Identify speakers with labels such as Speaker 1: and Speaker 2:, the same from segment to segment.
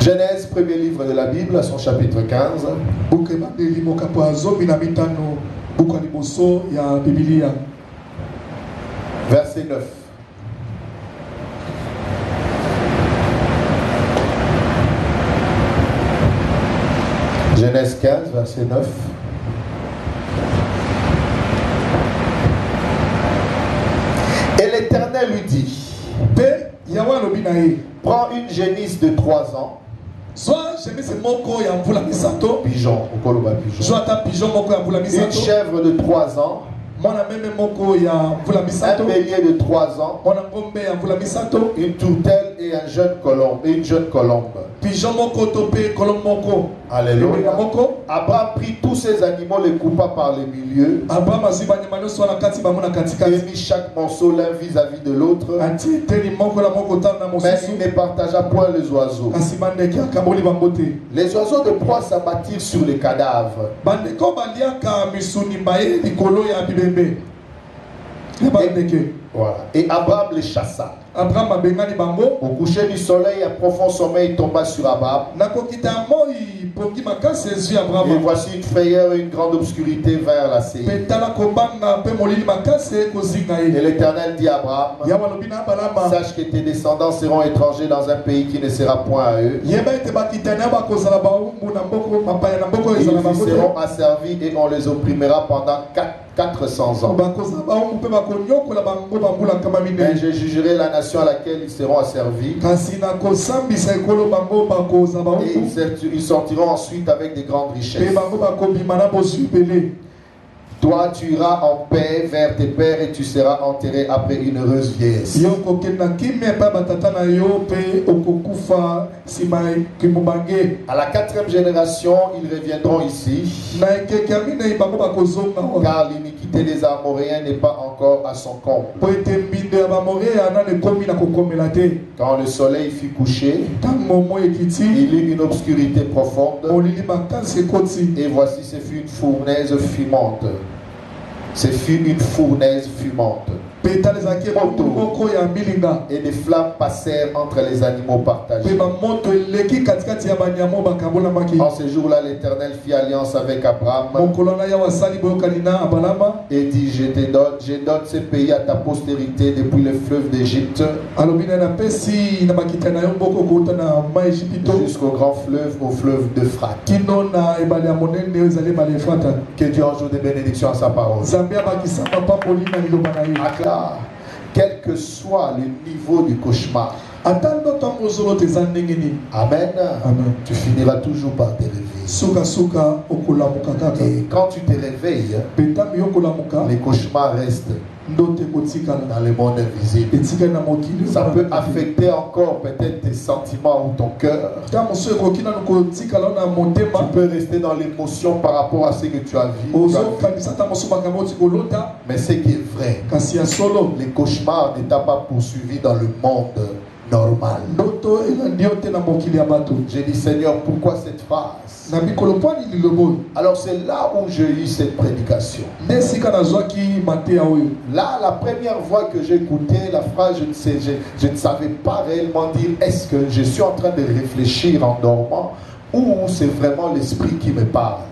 Speaker 1: Genèse, premier livre de la Bible, à son chapitre 15. Verset 9. Genèse 15, verset 9. Et l'Éternel lui dit, prends une génisse de 3 ans. Pigeon, une chèvre de 3 ans. Un bélier de 3 ans, une tourtelle et un jeune colombe, et une jeune colombe. Alléluia. Abraham prit tous ces animaux, les coupa par les milieux, et mit chaque morceau l'un vis-à-vis de l'autre, mais il ne partagea point les oiseaux. Les oiseaux de proie s'abattirent sur les cadavres. Voilà. Et Abraham les chassa. Au coucher du soleil, un profond sommeil tomba sur Abraham. Et voici une frayeur et une grande obscurité vers la Séir. Et l'Éternel dit à Abraham, sache que tes descendants seront étrangers dans un pays qui ne sera point à eux. Ils seront asservis et on les opprimera pendant 400 ans. Mais je jugerai la nation à laquelle ils seront asservis. Et ils sortiront ensuite avec des grandes richesses. Toi, tu iras en paix vers tes pères et tu seras enterré après une heureuse vieillesse. À la 4e génération, ils reviendront ici, car l'iniquité des Amoréens n'est pas encore à son comble. Quand le soleil fut couché, il eut une obscurité profonde, et voici ce fut une fournaise fumante. Ce fut une fournaise fumante. Et des flammes passèrent entre les animaux partagés. En ce jour-là, l'Éternel fit alliance avec Abraham et dit, je donne ce pays à ta postérité depuis le fleuve d'Égypte jusqu'au grand fleuve, au fleuve d'Euphrate. Que Dieu ajoute des bénédictions à sa parole. Quel que soit le niveau du cauchemar, Amen. Tu finiras toujours par te réveiller. Et quand tu te réveilles, les cauchemars restent dans le monde invisible. Ça peut affecter encore peut-être tes sentiments ou ton cœur. Tu peux rester dans l'émotion par rapport à ce que tu as vu. Mais ce qui est vrai, les cauchemars ne t'ont pas poursuivi dans le monde normal. J'ai dit, Seigneur, pourquoi cette phrase? Alors c'est là où j'ai eu cette prédication. Là, la première fois que j'ai écouté la phrase, je ne savais pas réellement dire, est-ce que je suis en train de réfléchir en dormant ou c'est vraiment l'esprit qui me parle?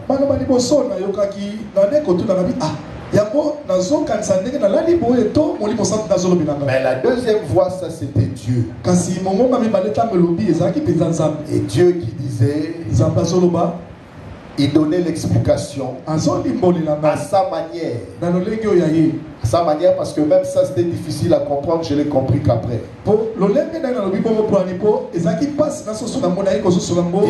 Speaker 1: Mais la deuxième voix, ça c'était Dieu. Et Dieu qui disait, il donnait l'explication à sa manière. À sa manière, parce que même ça c'était difficile à comprendre, je l'ai compris qu'après.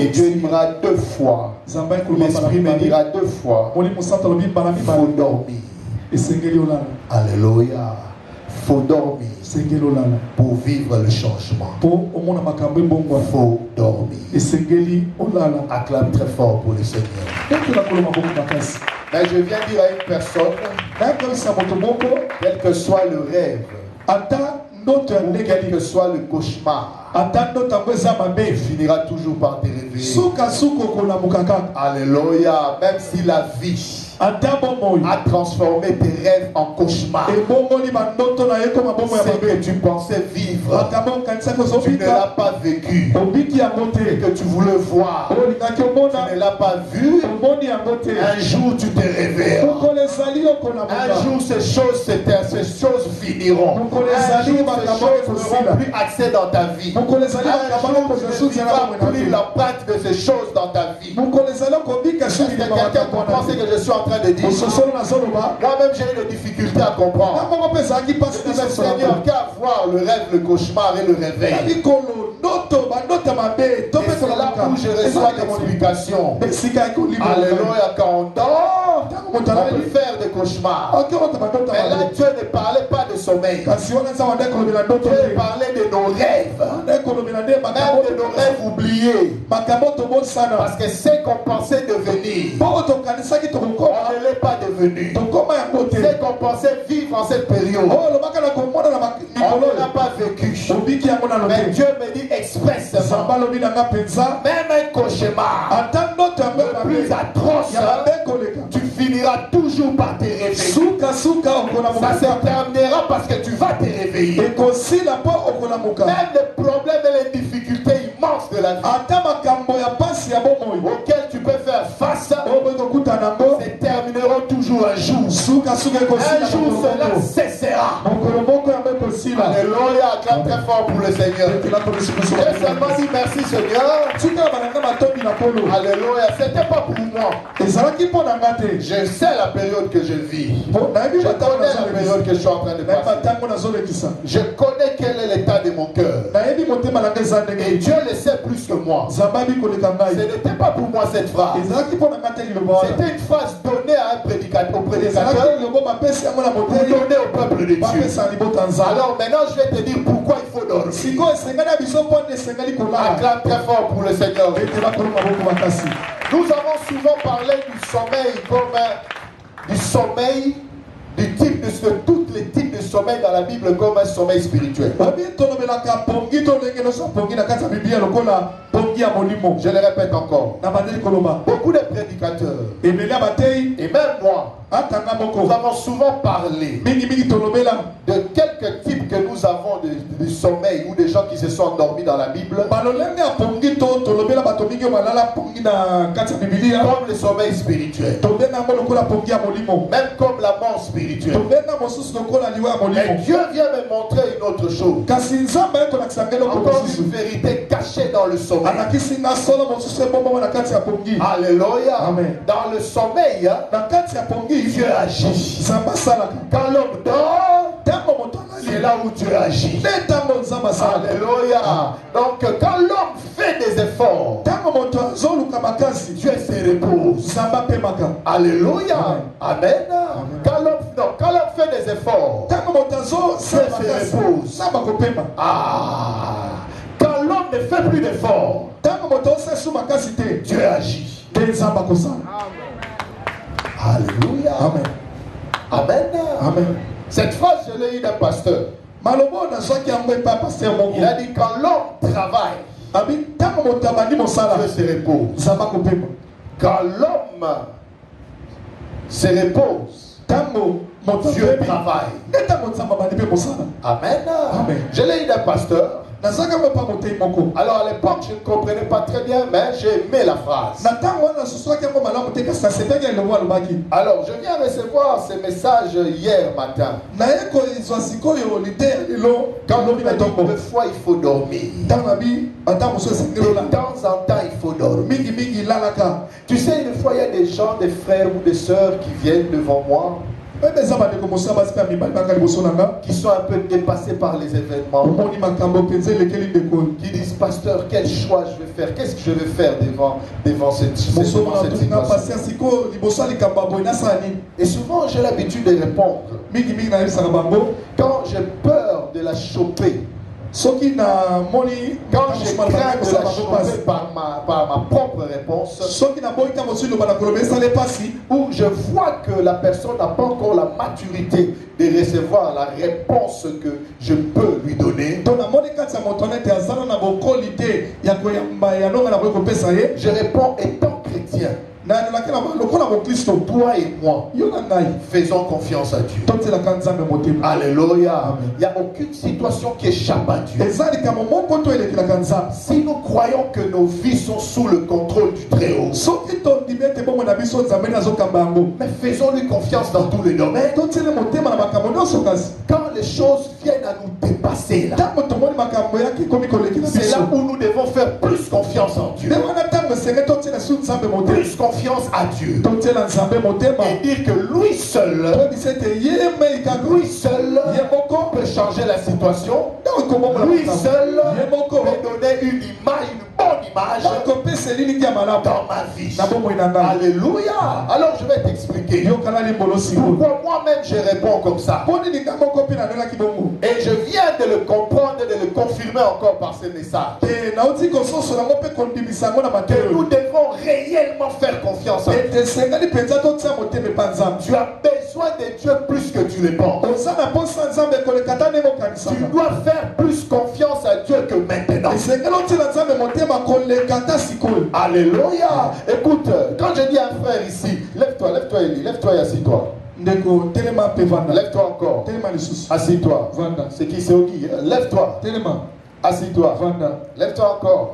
Speaker 1: Et Dieu dira 2 fois. L'esprit me dira 2 fois. Il faut dormir. Alléluia. Il faut dormir pour vivre le changement. Il faut dormir. Acclame très fort pour le Seigneur. Mais je viens dire à une personne, quel que soit le rêve, quel que soit le cauchemar, tu finiras toujours par te réveiller. Alléluia. Même si la vie a transformé tes rêves en cauchemars. C'est que tu pensais vivre, tu ne l'as pas vécu, et que tu voulais voir, tu ne l'as pas vu. Un jour tu te réveilleras. Un jour ces choses finiront. Un jour ces choses n'auront plus accès dans ta vie. Un jour tu ne vivras plus l'empreinte de ces choses dans ta vie. Est-ce que quelqu'un comprend ce que je suis en train de dire? Moi-même j'ai eu des difficultés à comprendre. Seigneur, qu'à voir le rêve, le cauchemar et le réveil. Et c'est là où je reçois l'explication. Alléluia, quand on dort, on peut faire des cauchemars. Mais là, Dieu ne parlait pas de sommeil. Dieu parlait de nos rêves. Même de nos rêves oubliés. Parce que ce qu'on pensait devenir, on ne l'est pas devenu. Ce qu'on pensait vivre en cette période, on ne l'a pas vécu. Mais Dieu me dit expressément, même un cauchemar le plus atroce, tu finiras toujours par te réveiller. Ça se terminera parce que tu vas te réveiller. Même les problèmes et les difficultés immenses de la vie auxquels tu peux faire face, se termineront toujours un jour. Un jour cela cessera. Alléluia, acclame très fort pour le Seigneur. J'ai seulement dit merci Seigneur. Alléluia, c'était pas pour moi. Je sais la période que je vis. Je connais la période que je suis en train de passer. Je connais quel est l'état de mon cœur. Et Dieu le sait plus que moi. Ce n'était pas pour moi cette phrase. C'était une phrase donnée à un prédicateur, pour donner au peuple de Dieu. Alors maintenant je vais te dire pourquoi il faut dormir. Acclame très fort pour le Seigneur. Nous avons souvent parlé du sommeil comme du sommeil, du type de tous les types de sommeil dans la Bible comme un sommeil spirituel. Je le répète encore. Beaucoup de prédicateurs et même moi, nous avons souvent parlé de quelques types que nous avons de sommeil ou des gens qui se sont endormis dans la Bible, comme le sommeil spirituel, même comme la mort spirituelle. Mais Dieu vient me montrer une autre chose, encore une vérité cachée dans le sommeil. Alléluia. Dans le sommeil, Dieu agit. Quand l'homme dort, c'est là où Dieu agit. Alléluia. Donc quand l'homme fait des efforts, Dieu se repose. Alléluia. Amen. Quand l'homme fait des efforts, Dieu se repose. Quand l'homme ne fait plus d'efforts, Dieu agit. Alléluia. Amen. Amen. Amen. Cette phrase, je l'ai eue d'un pasteur. Il a dit quand l'homme travaille, Dieu se repose. Quand l'homme se repose, Dieu travaille. Amen. Amen. Je l'ai eu d'un pasteur. Alors à l'époque je ne comprenais pas très bien, mais j'ai aimé la phrase. Alors je viens recevoir ce message hier matin. Quand on me dit deux fois il faut dormir, de temps en temps il faut dormir. Tu sais, une fois il y a des gens, des frères ou des sœurs qui viennent devant moi, qui sont un peu dépassés par les événements, qui disent pasteur, quel choix je vais faire, qu'est-ce que je vais faire devant cette situation. Et souvent j'ai l'habitude de répondre quand j'ai peur de la choper, quand je crains de la choper par ma propre réponse, où je vois que la personne n'a pas encore la maturité de recevoir la réponse que je peux lui donner, je réponds étant chrétien. Toi et moi, faisons confiance à Dieu. Alléluia. Il n'y a aucune situation qui échappe à Dieu. Si nous croyons que nos vies sont sous le contrôle du Très-Haut, mais faisons-lui confiance dans tous les domaines. Quand les choses viennent à nous dépasser, c'est là où nous devons faire plus confiance en Dieu. Plus confiance à Dieu. Et dire que lui seul peut changer la situation. Lui seul peut donner une image, une bonne image dans ma vie. Alléluia. Alors je vais t'expliquer pourquoi moi-même je réponds comme ça. Et je viens de le comprendre et de le confirmer encore par ce message. Que nous devons réellement faire confiance en Dieu. Tu as besoin de Dieu plus que tu le penses. Tu dois faire plus confiance à Dieu que maintenant. Alléluia. Écoute, quand je dis à un frère ici, lève-toi, Eli, lève-toi et assis-toi. Lève-toi encore. Assis-toi. C'est qui, c'est Ogi? Lève-toi. Assis-toi. Lève-toi encore.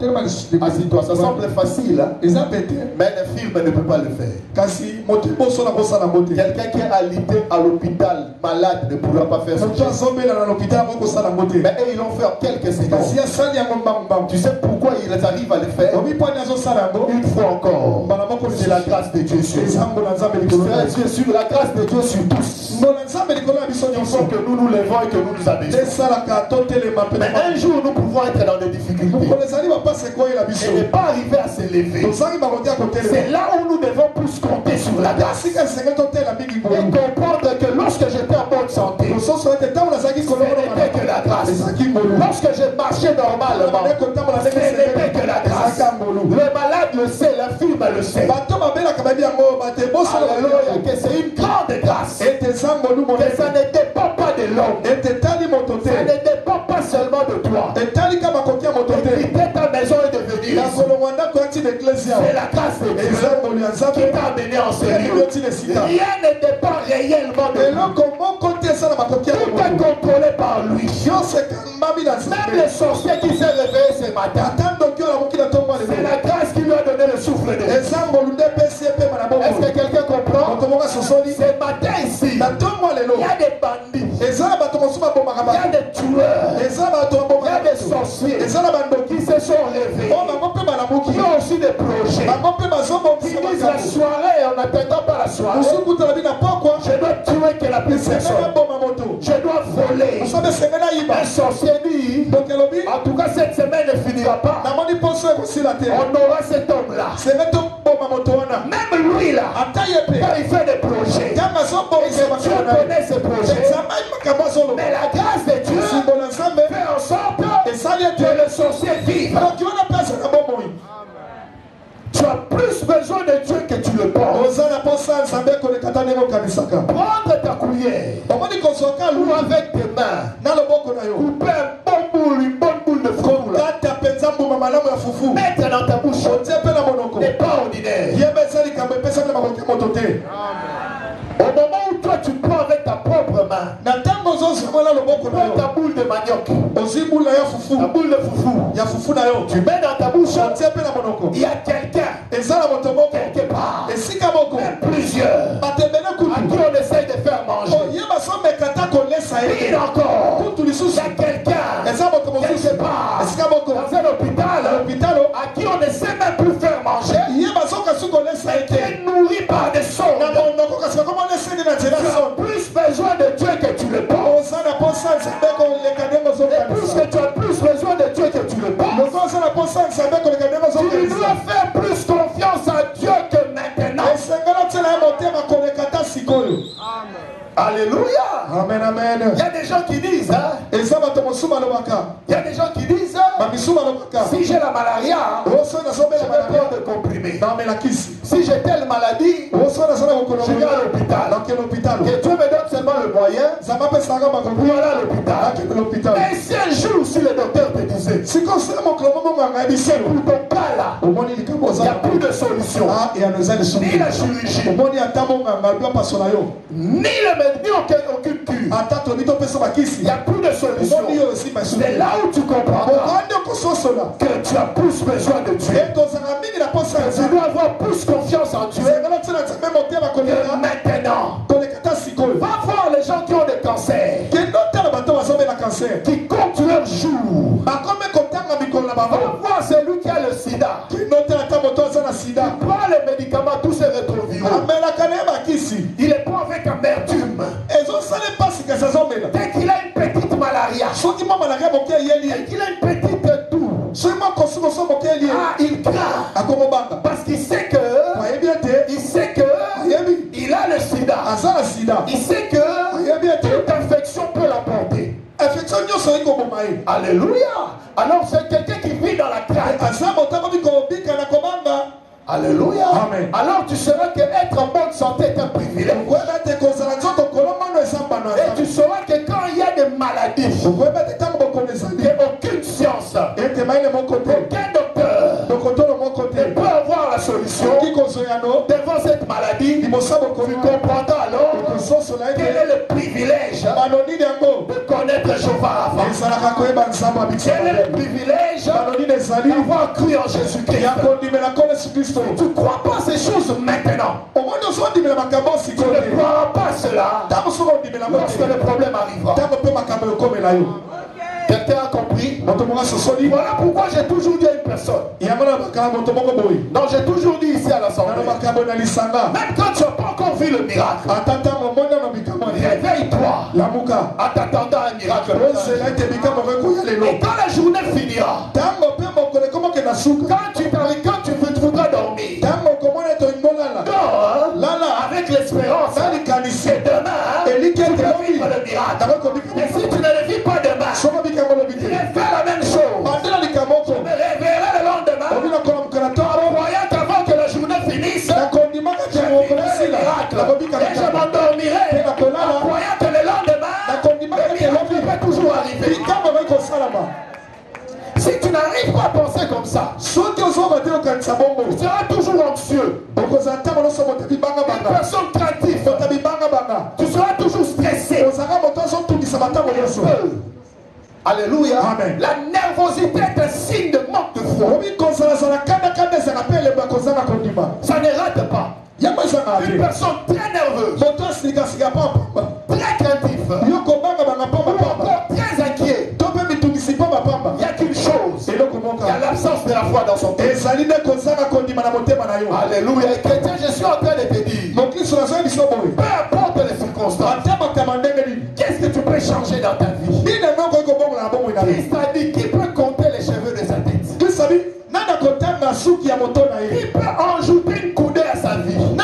Speaker 1: Assis-toi. Ça semble facile, hein? Mais un film ne peut pas le faire. Quelqu'un qui est alité à l'hôpital, malade, ne pourra pas faire ce geste. Mais ils l'ont fait en quelques secondes. Tu sais pourquoi ils arrivent à le faire? Une fois encore. C'est la grâce de Dieu sur eux. C'est sur la grâce de Dieu sur tous. Il faut que nous nous levons et que nous nous abaissons. Mais un jour, nous pouvons être dans des difficultés et ne pas arriver à se lever. C'est là où nous devons plus compter sur la grâce et comprendre que lorsque j'étais en bonne santé, ce n'était que la grâce. Lorsque je marchais normalement, ce n'était que la grâce. Le malade le sait, l'infirme le sait. Alléluia, que c'est une grande grâce. Que ça ne dépend pas de l'homme. Ça ne dépend pas seulement de toi. De quitter ta maison et de venir ici. C'est la grâce de Dieu qui t'a amené en ce lieu. Rien ne dépend réellement de lui. Tout est contrôlé par lui. Même le sorcier qui s'est réveillé ce matin, c'est la grâce qui lui a donné le souffle de vie. Est-ce que quelqu'un comprend? Ce matin ici, il y a des bandits, il y a des tueurs, il y a des sorciers qui se sont levés, qui ont aussi des projets, qui disent la soirée, on n'attendra pas la soirée, je dois tuer que la plus personne, je dois voler. Un sorcier dit, en tout cas cette semaine ne finira pas, on aura cet homme-là. Même lui là, quand il fait des projets, et que Dieu connaît ses projets, mais la grâce de Dieu fait en sorte que le sorcier vive. Tu as plus besoin de Dieu que tu le penses. Prendre ta cuillère ou avec tes mains, couper une bonne boule de fruits, mettre dans ta bouche, n'est pas ordinaire. Au moment où toi tu prends avec ta propre main, prends ta boule de manioc, ta boule de foufou, tu mets dans ta bouche, il y a quelqu'un, quelque part, même plusieurs, à qui on essaye de faire manger. Pire encore, il y a quelqu'un, quelque part, dans un hôpital, à qui on ne sait même plus faire manger, et qui est nourri par des sons. Tu as plus besoin de Dieu que tu le penses. Et plus que tu as plus besoin de Dieu que tu le penses, tu dois faire plus confiance à Dieu que maintenant. Alléluia.
Speaker 2: Amen, amen.
Speaker 1: Il y a des gens qui disent, hein? Il y a des gens qui disent, si j'ai la malaria, je vais prendre des comprimés. Si j'ai telle maladie, je vais à l'hôpital. Que Dieu me donne seulement le moyen pour aller à l'hôpital. Et si un jour, si le docteur te disait, pour ton cas là, il y a plus
Speaker 2: plus de solution.
Speaker 1: Ah, et à nous aller
Speaker 2: Ni la chirurgie.
Speaker 1: Ni
Speaker 2: aucune cure. Il
Speaker 1: Il
Speaker 2: n'y a plus de solution. C'est là où tu comprends que tu as plus besoin de Dieu. Tu dois avoir plus confiance en Dieu. Maintenant, va voir les gens qui ont des cancers, qui comptent leurs jours. Va voir celui qui a le sida. Il prend les médicaments, tous ces rétroviraux. Il est pas avec amertume. Dès qu'il a une petite malaria, dès qu'il a une petite toux, il craint. Parce qu'il sait que il a le sida. Il sait que toute infection peut l'emporter. Alléluia. Alors c'est quelqu'un qui vit dans la crainte. Alléluia.
Speaker 1: Amen.
Speaker 2: Alors tu sauras que être en bonne santé est un privilège. Et tu sauras que quand il y a des maladies, il n'y a aucune science, aucun docteur ne peut avoir la solution devant cette maladie. Tu comprendras alors quel est le privilège de connaître Jéhovah Rapha. Quel est le privilège d'avoir cru en Jésus-Christ. Tu ne crois pas ces choses maintenant. Tu ne crois pas cela lorsque le problème arrivera. Quelqu'un a compris? Voilà pourquoi j'ai toujours dit à une personne. Non, j'ai toujours dit ici à l'Assemblée. Même quand tu n'as pas encore vu le miracle, réveille-toi en t'attendant à un miracle. Et quand la journée finira, quand tu voudras dormir, dors avec l'espérance que demain, tu vas vivre le miracle. Mais si tu ne le vis pas demain, tu vas faire la même chose. Je me réveillerai le lendemain en croyant qu'avant que la journée finisse, je vivrai le miracle. Et je m'endormirai en croyant que le lendemain, le miracle peut toujours arriver. Si tu n'arrives pas à penser comme ça, tu seras toujours anxieux. Une personne craintive. Tu seras toujours stressé. Alléluia.
Speaker 1: Amen.
Speaker 2: La nervosité est un signe de manque de foi. Ça ne rate pas. Une personne très nerveuse, très craintive, très inquiet. Il n'y a qu'une chose. Il y a l'absence de la foi dans son cœur. Alléluia. Chrétien, je suis en train de te dire, peu importe les circonstances, qu'est-ce que tu peux changer dans ta vie? Christ a dit, qui peut compter les cheveux de sa tête? Qui peut ajouter une coudée à sa vie?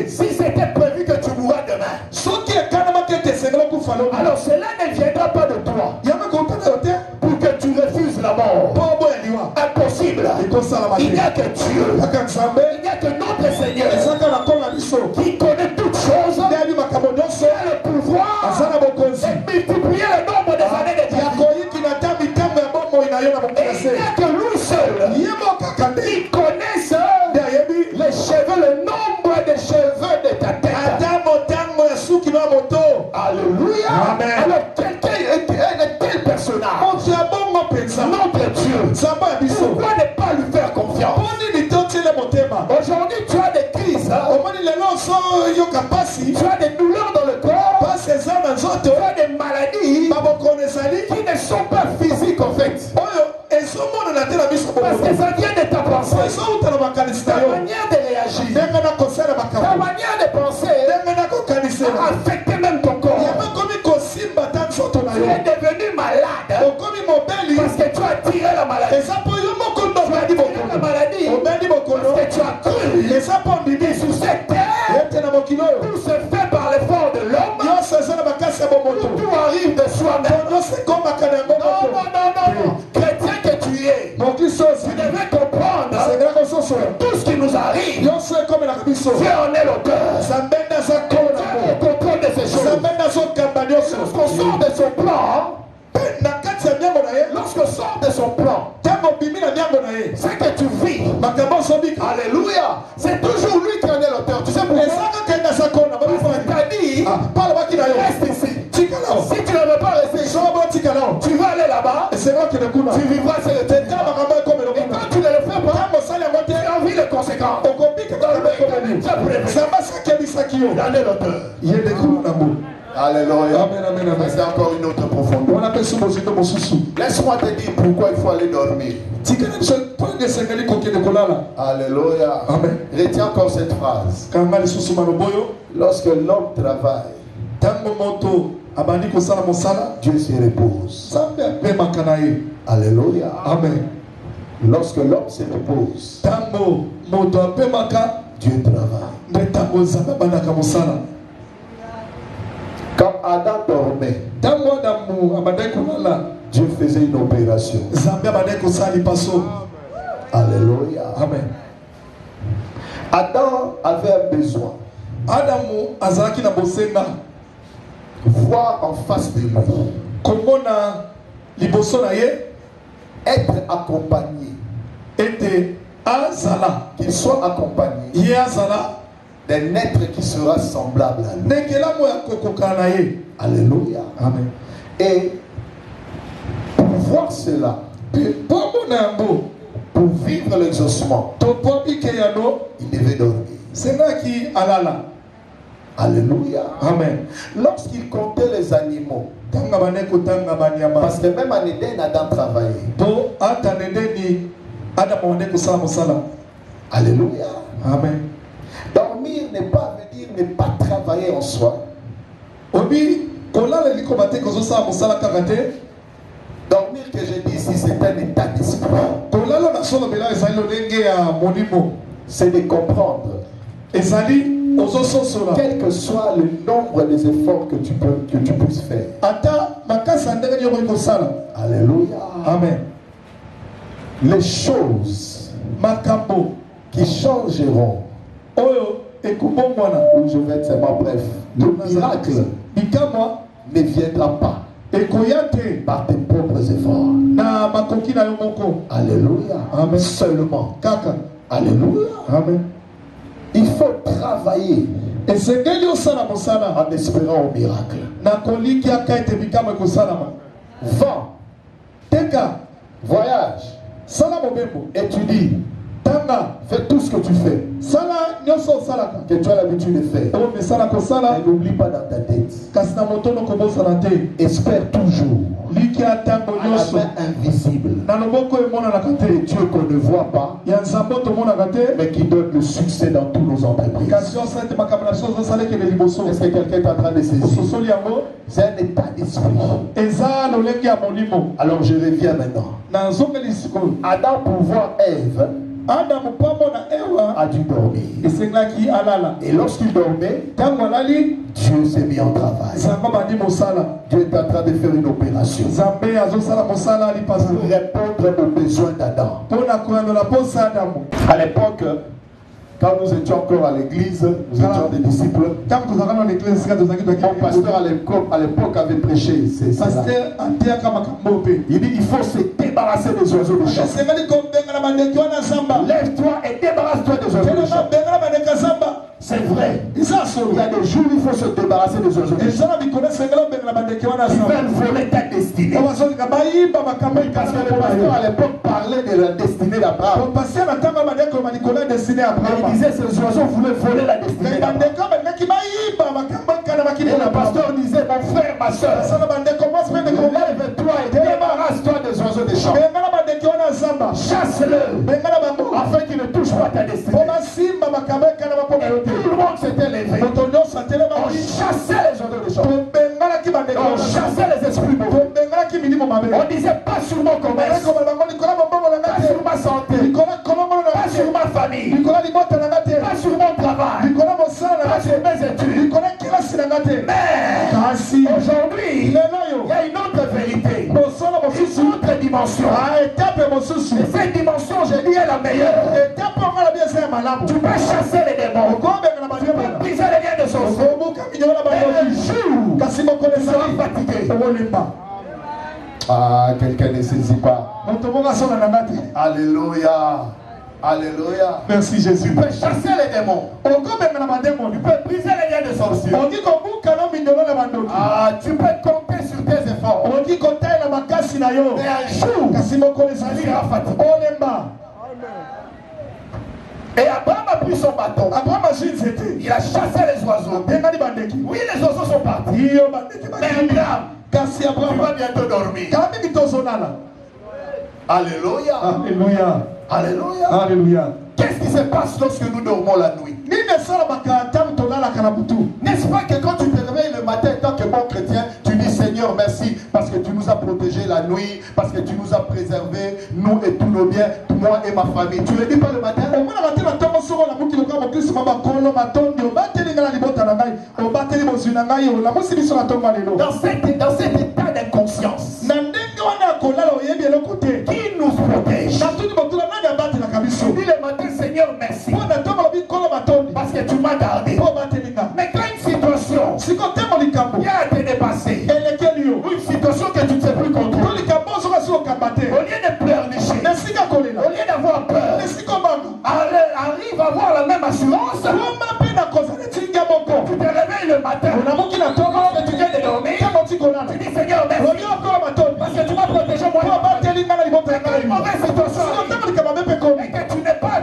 Speaker 2: Si c'était prévu que tu mourras demain, alors cela ne viendra pas de toi pour que tu refuses la mort. Impossible. Il n'y a que Dieu. Il n'y a que notre Seigneur qui connaît toutes choses, qui a le pouvoir de multiplier le nombre des années de ta vie. Et il n'y a que lui seul qui connaisse les cheveux, le nombre des cheveux de ta tête. Alléluia.
Speaker 1: Amen.
Speaker 2: Alors quelqu'un est un tel personnage, notre Dieu, pourquoi ne pas lui faire confiance? Aujourd'hui tu as des crises, tu as des douleurs dans le corps, tu as des maladies qui ne sont pas physiques en fait, parce que ça vient de ta pensée, ta manière de réagir, ta manière de penser a affecté même ton corps. Tu es devenu malade parce que tu as tiré la maladie. Tu as tiré la maladie parce que tu as cru. Et sur cette terre, tout se fait par l'effort de l'homme. Tout arrive de soi-même. Non. Chrétien que tu es, tu devais comprendre tout ce qui nous arrive. Dieu en est l'auteur. Dieu est au contrôle de ces choses. Lorsqu'on sort de son plan, Ce que tu vis. Alléluia. C'est toujours lui qui en est l'auteur. Tu sais pourquoi? Il t'a dit, reste ici. Si tu ne veux pas rester ici, tu vas aller là-bas. Tu vivras sur le terrain. Et quand tu ne le fais pas, tu as envie les conséquences. Il en est l'auteur. Alléluia. C'est encore une autre profondeur. Laisse-moi te dire pourquoi il faut aller dormir. Alléluia. Retiens encore cette phrase. Lorsque l'homme travaille, Dieu se repose. Alléluia.
Speaker 1: Amen.
Speaker 2: Lorsque l'homme se repose, Dieu travaille. Quand Adam dormait, Dieu faisait une opération. Alléluia.
Speaker 1: Amen.
Speaker 2: Adam avait un besoin. Voir en face de lui. Être accompagné. Qu'il soit accompagné d'un être qui sera semblable à lui. Alléluia.
Speaker 1: Amen.
Speaker 2: Et pour voir cela, pour vivre l'exaucement, il devait dormir. Alléluia.
Speaker 1: Amen.
Speaker 2: Lorsqu'il comptait les animaux, parce que même en Éden, Adam travaillait. Alléluia.
Speaker 1: Amen.
Speaker 2: Dormir n'est pas veut dire ne pas travailler en soi. Dormir que je dis ici, c'est un état d'esprit. C'est de comprendre. Quel que soit le nombre des efforts que tu puisses faire. Alléluia.
Speaker 1: Amen.
Speaker 2: Les choses qui changeront. Je vais être seulement bref. Le miracle ne viendra pas par tes propres efforts. Alléluia.
Speaker 1: Amen.
Speaker 2: Seulement.
Speaker 1: Alléluia. Amen.
Speaker 2: Il faut travailler en espérant au miracle. Va, voyage, étudie, fais tout ce que tu fais, que tu as l'habitude de faire. Et n'oublie pas dans ta tête. Espère toujours à la main invisible de Dieu qu'on ne voit pas, mais qui donne le succès dans toutes nos entreprises. Est-ce que quelqu'un est en train de saisir? C'est un état d'esprit. Alors je reviens maintenant. Adam pour voir Ève a dû dormir. Et lorsqu'il dormait, Dieu s'est mis en travail. Dieu est en train de faire une opération pour répondre aux besoins d'Adam. À l'époque, quand nous étions encore à l'église, nous étions des disciples. Mon pasteur à l'époque avait prêché. Il dit il faut se débarrasser des oiseaux de champ. Lève-toi et débarrasse-toi des oiseaux de champ. C'est vrai. Il y a des jours où il faut se débarrasser des oiseaux de champ. Ils veulent voler ta destinée. Parce que le pasteur à l'époque parlait de la destinée d'Abraham. Il disait ces oiseaux voulaient voler la destinée d'Abraham. Et le pasteur disait mon frère, ma soeur, lève-toi et débarrasse-toi des oiseaux des champs. Chasse-le afin qu'il ne touche pas ta destinée. Tout le monde s'était levé. On chassait les oiseaux des champs. On chassait les esprits mauvais. On disait pas sur mon commerce, pas sur ma santé, pas sur ma famille, pas sur mon travail, pas sur mes études. Mais aujourd'hui, il y a une autre vérité, une autre dimension. Et cette dimension, je dis, est la meilleure. Tu peux chasser les démons, tu peux briser les liens de sorciers. Et le jour où tu seras fatigué, Ah, quelqu'un ne saisit pas. Alléluia. Alléluia.
Speaker 1: Merci Jésus.
Speaker 2: Tu peux chasser les démons. Tu peux briser les liens de sorciers. Ah, tu peux compter sur tes efforts. Mais un jour, tu seras fatigué. Et Abraham a pris son bâton. Il a chassé les oiseaux. Oui, les oiseaux sont partis. Mais Abraham, tu vas bientôt dormir. Alléluia.
Speaker 1: Alléluia.
Speaker 2: Alléluia.
Speaker 1: Alléluia.
Speaker 2: Qu'est-ce qui se passe lorsque nous dormons la nuit? N'est-ce pas que quand tu te réveilles le matin en tant que bon chrétien, tu dis Seigneur merci parce que tu nous as protégés la nuit, parce que tu nous as préservés, nous et tous nos biens, moi et ma famille. Tu ne le dis pas le matin? Dans cet état d'inconscience qui nous protège, tu dis le matin Seigneur merci parce que tu m'as gardé. Mais quand une situation vient à te dépasser, une situation que tu ne sais plus contrôler, au lieu de pleurnicher, au lieu d'avoir peur, arrive à avoir la même assurance. Tu te réveilles le matin, tu viens de dormir, tu dis Seigneur merci parce que tu m'as protégé moi. Quand une mauvaise situation et que tu n'aimes pas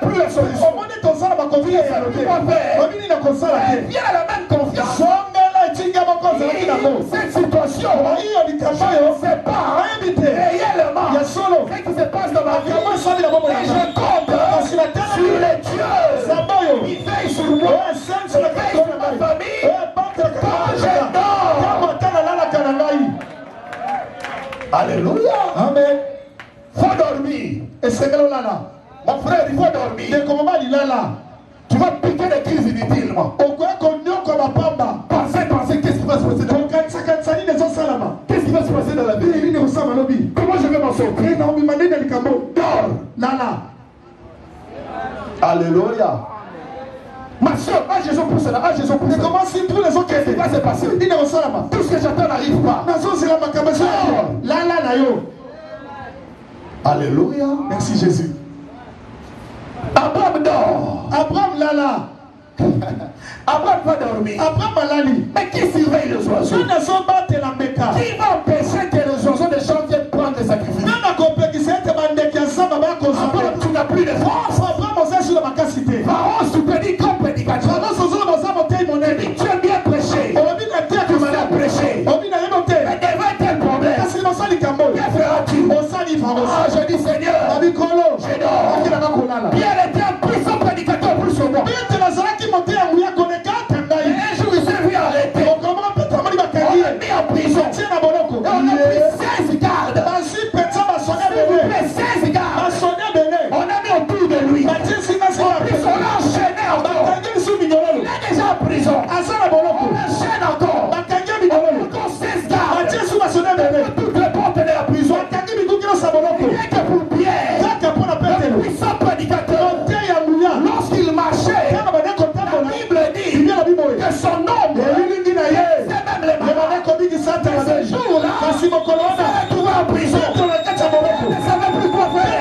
Speaker 2: plus la solution, viens à la même confiance. Cette situation, je ne sais pas réellement ce qui se passe dans ma vie. Et je compte sur les dieux qui veillent sur moi, qui veillent sur ma famille quand je dors. Alléluia. Amen. Faut dormir. Et c'est que là. Mon frère, il faut dormir. Tu vas piquer des crises inutilement. Pensez, qu'est-ce qui va se passer dans la vie? Qu'est-ce qui va se passer dans la vie? Comment je vais m'en sortir? Dors. Alléluia. Ma soeur, Jésus pour cela, Jésus pour cela. Comment si tous les autres, qu'est-ce qui va se passer? Tout ce que j'attends n'arrive pas. Alléluia.
Speaker 1: Merci Jésus.
Speaker 2: Abraham dort.
Speaker 1: Abraham lala.
Speaker 2: Abraham va dormir.
Speaker 1: Abraham lali.
Speaker 2: Mais qui surveille les oiseaux? Qui va empêcher que les oiseaux de champ viennent prendre des sacrifices? Abraham, tu n'as plus de force. Pharaon, tu te dis comme prédicateur. Tu as bien prêché. Tu m'as prêché. Mais devant tel problème, que feras-tu? Ah, je dis Seigneur, je dors. Pierre était un puissant prédicateur plus que moi. Et un jour il s'est vu arrêter. On l'a mis en prison. Et on a pris 16 gardes. S'il vous plaît, 16 gardes. On a mis autour de lui. En plus, on l'a enchaîné encore. Il est déjà en prison. On l'enchaîne encore. Encore 16 gardes. Toutes les portes de la prison. Rien que pour Pierre, le puissant prédicateur, lorsqu'il marchait, la Bible dit que son ombre, c'est même les malades. Ce jour-là, il s'est retrouvé en prison. Il ne savait plus quoi faire.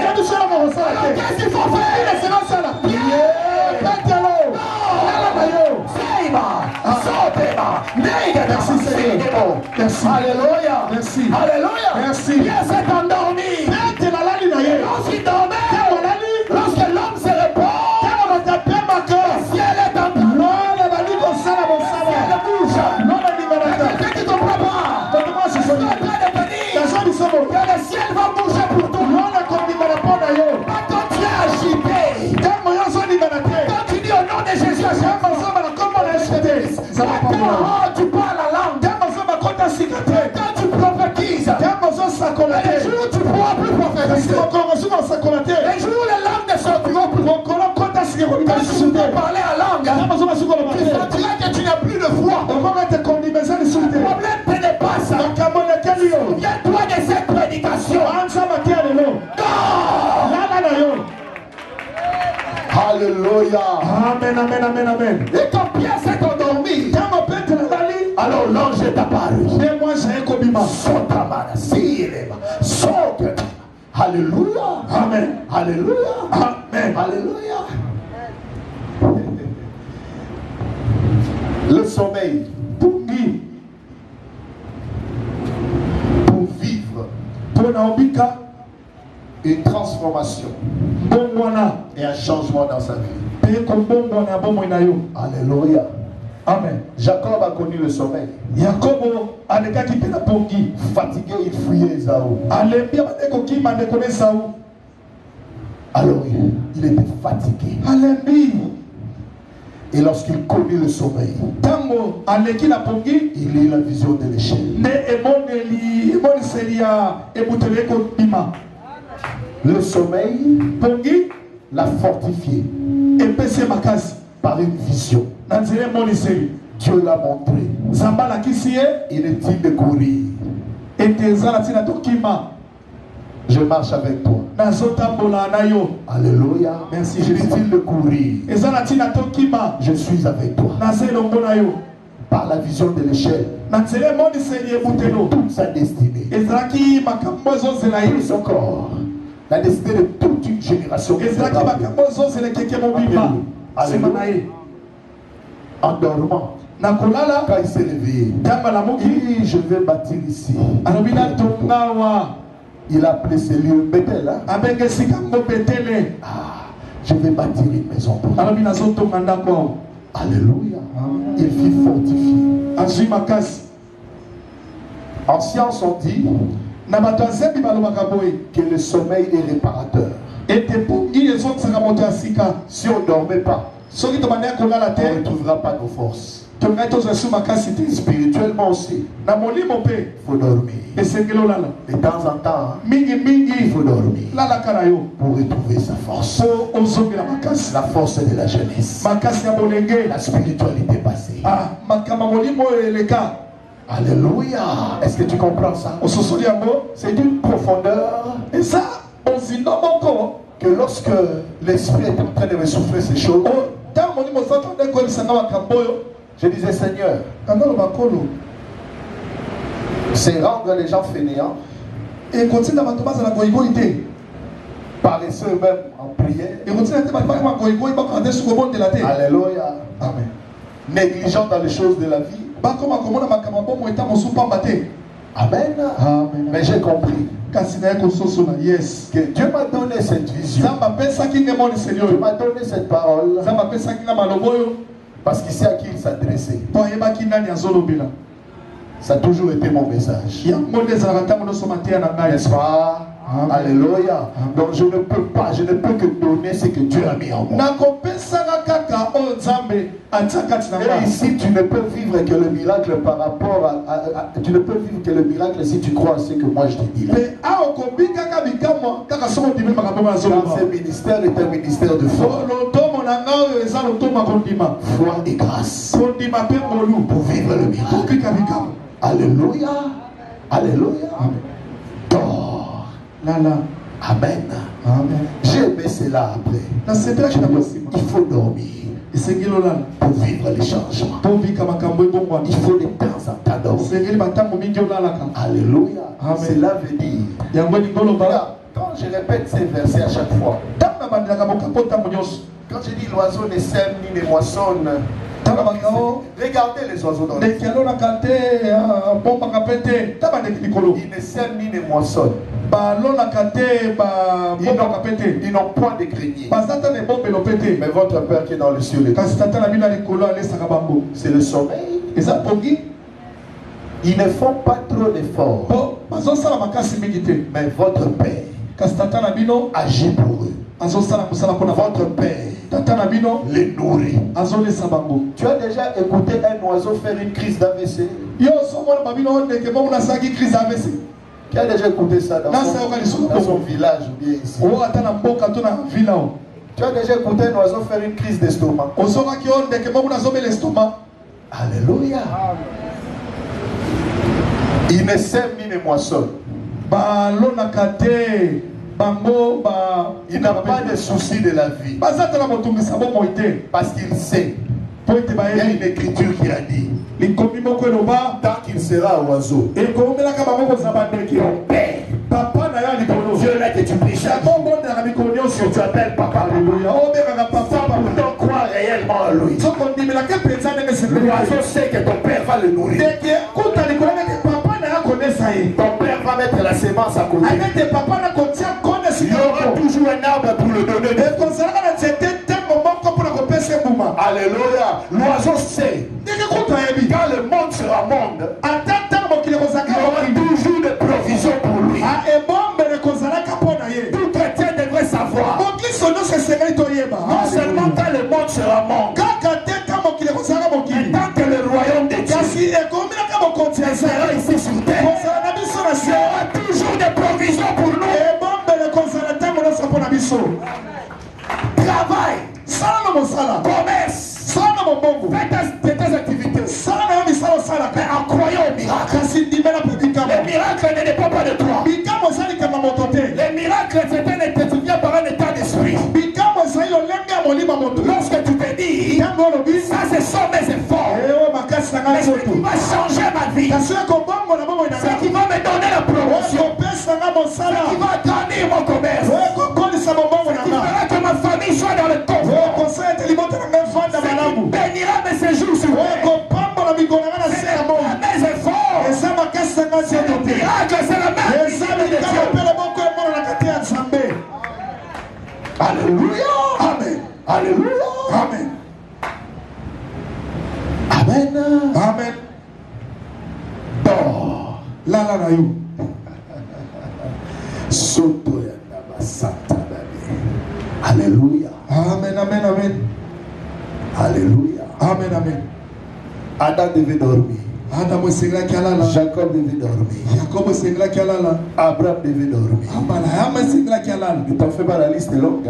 Speaker 2: Alors qu'est-ce qu'il faut faire?
Speaker 1: Merci.
Speaker 2: Alléluia.
Speaker 1: Merci.
Speaker 2: Alléluia.
Speaker 1: Merci.
Speaker 2: Pierre s'est endormi. Lorsqu'il dormait, lorsque l'homme se repose, le ciel est endormi. Le bouge. Quelqu'un qui ne comprend pas. Je suis en train de te dire que le ciel va bouger pour toi. Pas quand tu es agité. Quand tu dis au nom de Jésus, quand tu parles la langue, quand tu prophétises, les jours tu ne pourras plus prophétiser. Les jours les langues ne sortiront plus. Quand tu peux parler à langue, tu sentiras que tu n'as plus de foi. Le problème te dépasse. Souviens-toi de cette prédication. Alléluia.
Speaker 1: Amen, amen, amen, amen.
Speaker 2: Et quand Pierre s'est endormi, alors l'ange est apparu. Saute. Alléluia.
Speaker 1: Amen.
Speaker 2: Alléluia.
Speaker 1: Amen.
Speaker 2: Alléluia. Le sommeil. Pour vivre une transformation et un changement dans sa vie. Alléluia.
Speaker 1: Amen.
Speaker 2: Jacob a connu le sommeil. Fatigué, il fuyait Esaü. Alors il était fatigué. Et lorsqu'il connut le sommeil, il eut la vision de l'échelle. Le sommeil l'a fortifié par une vision. Dieu l'a montré. Inutile de courir. Je marche avec toi. Alléluia.
Speaker 1: Merci,
Speaker 2: Inutile de courir. Je suis avec toi. Par la vision de l'échelle, toute sa destinée, plus encore, la destinée de toute une génération. Alléluia. En dormant, quand il s'est réveillé, il dit, je vais bâtir ici. Il a appelé ce lieu Bethel. Je vais bâtir une maison pour lui. Alléluia. Il fut fortifié. En science, on dit que le sommeil est réparateur. Si on ne dormait pas, on ne retrouvera pas nos forces. Spirituellement aussi, il faut dormir. De temps en temps, il faut dormir pour retrouver sa force. La force de la jeunesse, la spiritualité passée. Alléluia. Est-ce que tu comprends ça? C'est d'une profondeur que lorsque l'esprit est en train de me souffler ces choses, je disais, Seigneur, c'est rendre les gens fainéants, paresseux même en prière. Alléluia.
Speaker 1: Amen.
Speaker 2: Négligents dans les choses de la vie. Amen.
Speaker 1: Amen.
Speaker 2: Mais j'ai compris
Speaker 1: Yes.
Speaker 2: que Dieu m'a donné cette vision. Dieu m'a donné cette parole parce qu'il sait à qui il s'adressait. Ça a toujours été mon message. N'est-ce pas?
Speaker 1: Amen.
Speaker 2: Alléluia. Donc je ne peux que donner ce que Dieu a mis en moi. Et ici, tu ne peux vivre que le miracle par rapport à tu ne peux vivre que le miracle si tu crois à ce que moi je te dis là. Dans ce ministère est un ministère de foi. Foi et grâce. Pour vivre le miracle. Alléluia. Alléluia. Dors. Amen.
Speaker 1: Amen.
Speaker 2: J'ai aimé cela après. Il faut dormir pour vivre les changements. Il faut de temps en temps dormir. Alléluia.
Speaker 1: Amen.
Speaker 2: Cela veut dire. Regarde, quand je répète ces versets à chaque fois, quand je dis l'oiseau ne sème ni ne moissonne, regardez les oiseaux dans les cieux. Ils ne sèment ni ne moissonnent. Ils n'ont point de grenier. Mais votre Père qui est dans le ciel, c'est le sommeil. Ils ne font pas trop d'efforts. Mais votre Père agit pour eux. Votre Père les nourrit. Tu as déjà écouté un oiseau faire une crise d'AVC? Qui a déjà écouté ça dans son village ou bien ici? Tu as déjà écouté un oiseau faire une crise d'estomac? Alléluia. Il ne sème ni ne moissonne. Il n'a pas de souci de la vie. Parce qu'il sait. Il y a une écriture qui a dit Tant qu'il sera oiseau. Ton père. Dieu là que tu pries chaque jour. Tu t'appelles papa. Pourtant crois réellement à lui. L'oiseau sait que ton père va le nourrir. Ton père va mettre la sémence à côté. Il y aura toujours un arbre pour le donner. Alléluia. L'oiseau sait. Quand le monde sera monde, il y aura toujours des provisions pour lui. Tout chrétien devrait savoir. Non seulement quand le monde sera monde, mais tant que le royaume de Dieu sera ici sur terre, il y aura toujours des provisions pour nous. Travail, commerce, fais tes activités, mais en croyant au miracle. Le miracle ne dépend pas de toi. Le miracle, c'est un état, tu viens par un état d'esprit. Lorsque tu te dis, ça ce sont mes efforts, mais ce qui va changer ma vie, ce qui va me donner la promotion, ce qui va gagner mon commerce, ce qui fera que ma famille soit dans le confort, ce qui bénira mes séjours sur terre, mes efforts, c'est le miracle, c'est la main de Dieu. Alléluia. Amen. Alléluia. Amen. Amen. Amen. Dors.
Speaker 1: La you.
Speaker 2: Soto ya Santa. Alléluia.
Speaker 1: Amen. Amen. Amen.
Speaker 2: Alléluia.
Speaker 1: Amen. Amen.
Speaker 2: Adam devait dormir. Jacob devait dormir. Abraham devait dormir. Ne t'en fais pas, la liste est longue.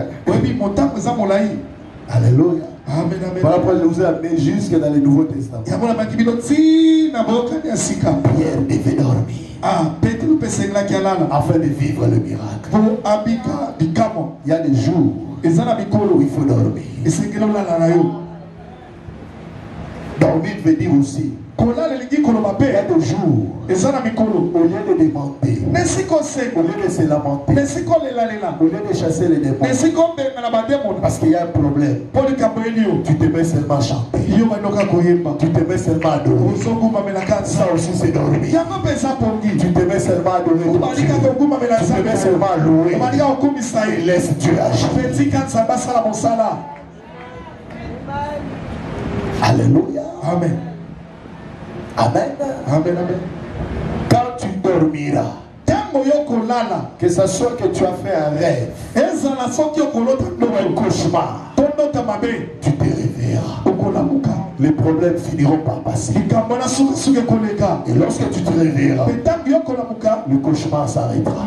Speaker 2: Alléluia.
Speaker 1: Amen, amen.
Speaker 2: Par rapport, je vous ai amené jusque dans le Nouveau Testament. Pierre devait dormir afin de vivre le miracle. Il y a des jours où il faut dormir. Dormir veut dire aussi, il y a des jours, au lieu de demander, au lieu de se lamenter, au lieu de chasser les démons, parce qu'il y a un problème, tu te mets seulement à chanter, tu te mets seulement à adorer. Ça aussi c'est dormir. Tu te mets seulement à adorer Dieu. Tu te mets seulement à louer et laisse Dieu agir. Alléluia.
Speaker 1: Amen.
Speaker 2: Amen.
Speaker 1: Amen. Amen.
Speaker 2: Quand tu dormiras, que ce soit que tu as fait un rêve ou un cauchemar, tu te réveilleras. Les problèmes finiront par passer. Et lorsque tu te réveilleras, le cauchemar s'arrêtera.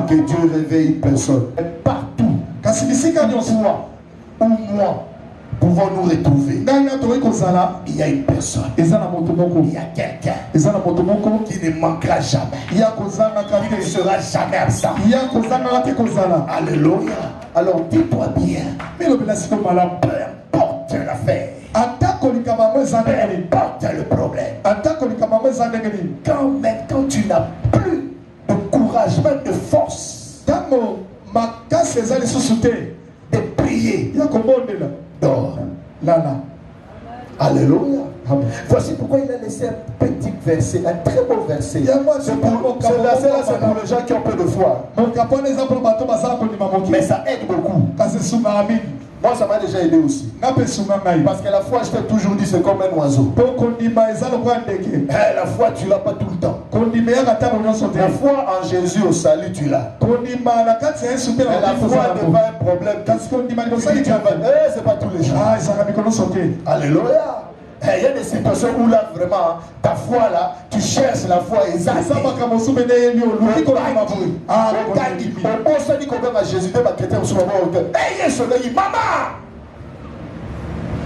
Speaker 2: Que Dieu réveille une personne. Et partout, toi ou moi, pouvons nous retrouver. Il y a une personne. Il y a quelqu'un qui ne manquera jamais. Qui ne sera jamais absent. Alléluia. Alors dis-toi bien. Peu importe l'affaire. Peu importe le problème. Quand tu n'as plus de courage, même de force de prier, dors. Alléluia. Voici pourquoi il a laissé un petit verset, un très beau verset. Ce verset-là, c'est pour les gens qui ont peu de foi. Mais ça aide beaucoup. Moi, ça m'a déjà aidé aussi. Parce que la foi, je t'ai toujours dit, c'est comme un oiseau. La foi, tu l'as pas tout le temps. La foi en Jésus au salut, tu l'as. Mais la foi n'est pas un problème. C'est pas tous les jours. Alléluia. Il y a des situations où là, vraiment, ta foi là, tu cherches la foi exacte.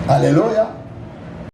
Speaker 2: Alléluia.